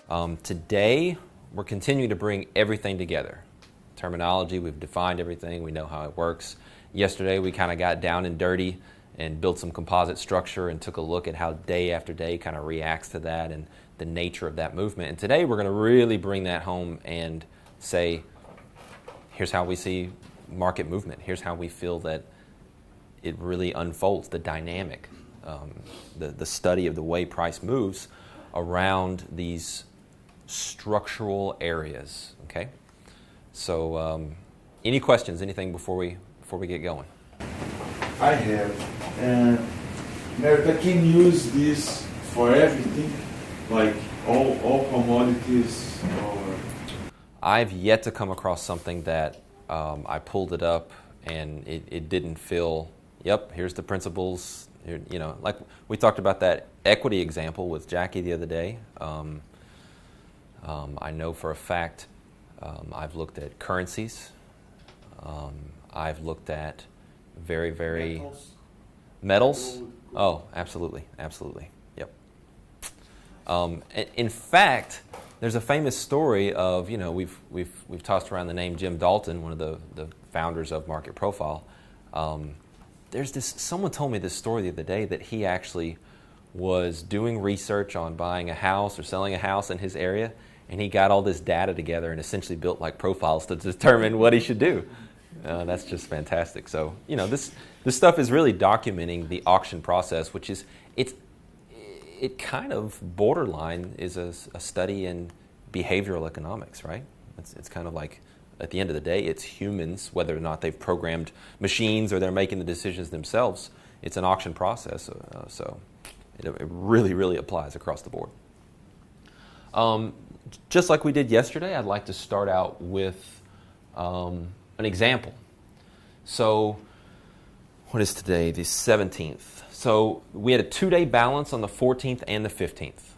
Today, we're continuing to bring everything together. Terminology, we've defined everything, we know how it works. Yesterday, we kind of got down and dirty and built some composite structure and took a look at how day after day kind of reacts to that and the nature of that movement. And today, we're going to really bring that home and say, here's how we see market movement. Here's how we feel that it really unfolds, the dynamic, the study of the way price moves around these structural areas. Okay, so any questions? Anything before we get going? I have, and America can use this for everything, like all commodities. Or I've yet to come across something that I pulled it up and it didn't feel. Yep, here's the principles. Here, like we talked about that equity example with Jackie the other day. I know for a fact I've looked at currencies. I've looked at very metals. Oh, absolutely. Yep. In fact, there's a famous story of we've tossed around the name Jim Dalton, one of the founders of Market Profile. Someone told me this story the other day that he actually was doing research on buying a house or selling a house in his area, and he got all this data together and essentially built like profiles to determine what he should do. That's just fantastic. So this stuff is really documenting the auction process, which is it kind of borderline is a study in behavioral economics, right? It's kind of like, at the end of the day, it's humans, whether or not they've programmed machines or they're making the decisions themselves. It's an auction process, so it really, really applies across the board. Just like we did yesterday, I'd like to start out with an example. So, what is today? The 17th. So, we had a 2-day balance on the 14th and the 15th.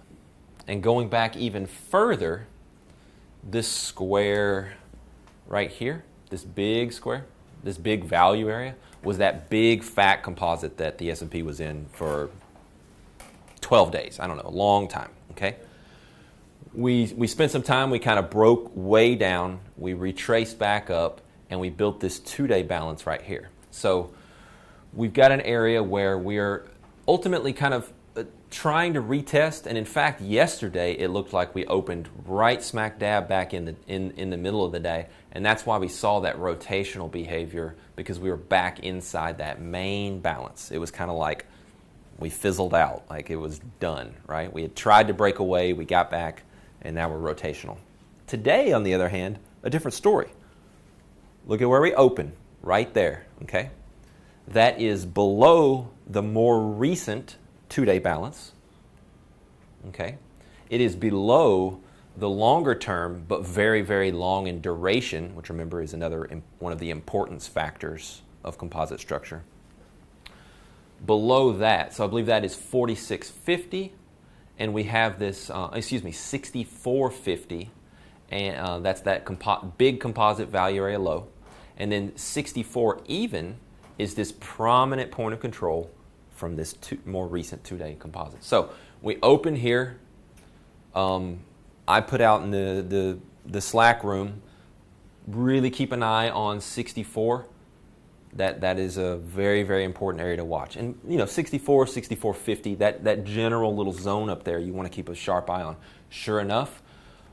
And going back even further, this square right here, this big square, this big value area, was that big fat composite that the S&P was in for 12 days. I don't know, a long time, okay? We spent some time, we kind of broke way down, we retraced back up, and we built this 2-day balance right here. So we've got an area where we're ultimately kind of trying to retest, and in fact, yesterday it looked like we opened right smack dab back in the middle of the day, and that's why we saw that rotational behavior, because we were back inside that main balance. It was kind of like we fizzled out, like it was done, right? We had tried to break away, we got back, and now we're rotational. Today, on the other hand, a different story. Look at where we open, right there, okay? That is below the more recent 2-day balance, okay? It is below the longer term, but very, very long in duration, which remember is another one of the importance factors of composite structure. Below that, so I believe that is 4650, and we have this, 6450, and that's that big composite value area low. And then 64 even is this prominent point of control from this more recent 2-day composite. So we open here. I put out in the Slack room, really keep an eye on 64. That is a very, very important area to watch. And 64, 64.50, that general little zone up there, you want to keep a sharp eye on. Sure enough,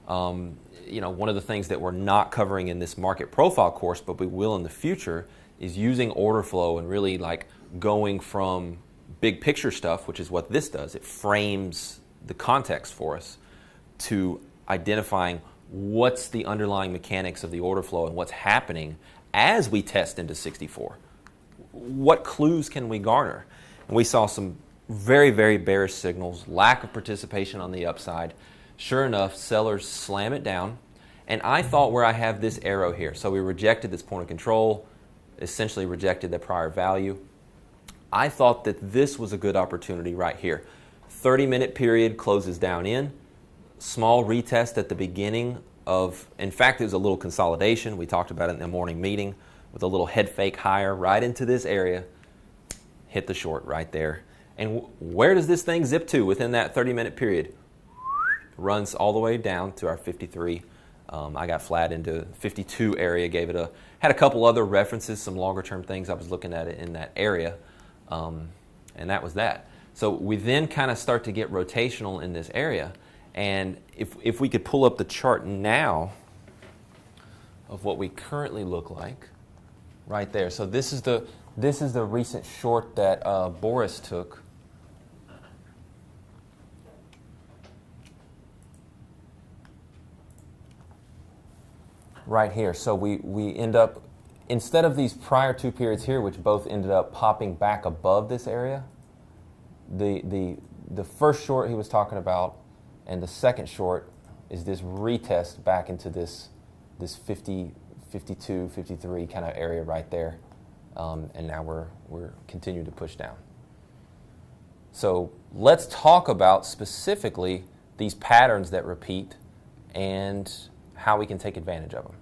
one of the things that we're not covering in this market profile course, but we will in the future, is using order flow and really like going from big picture stuff, which is what this does. It frames the context for us, to identifying what's the underlying mechanics of the order flow and what's happening as we test into 64. What clues can we garner? And we saw some very, very bearish signals, lack of participation on the upside. Sure enough, sellers slam it down. And I thought where I have this arrow here, so we rejected this point of control, essentially rejected the prior value. I thought that this was a good opportunity right here. 30-minute period closes down in. Small retest at the beginning of, in fact, it was a little consolidation. We talked about it in the morning meeting with a little head fake higher right into this area. Hit the short right there. And where does this thing zip to within that 30-minute period? runs all the way down to our 53. I got flat into 52 area, had a couple other references, some longer term things I was looking at it in that area, and that was that. So we then kind of start to get rotational in this area, and if we could pull up the chart now of what we currently look like, right there. So this is the recent short that Boris took. Right here. So we end up, instead of these prior two periods here, which both ended up popping back above this area, the first short he was talking about and the second short is this retest back into this 50, 52, 53 kind of area right there. And now we're continuing to push down. So let's talk about specifically these patterns that repeat and how we can take advantage of them.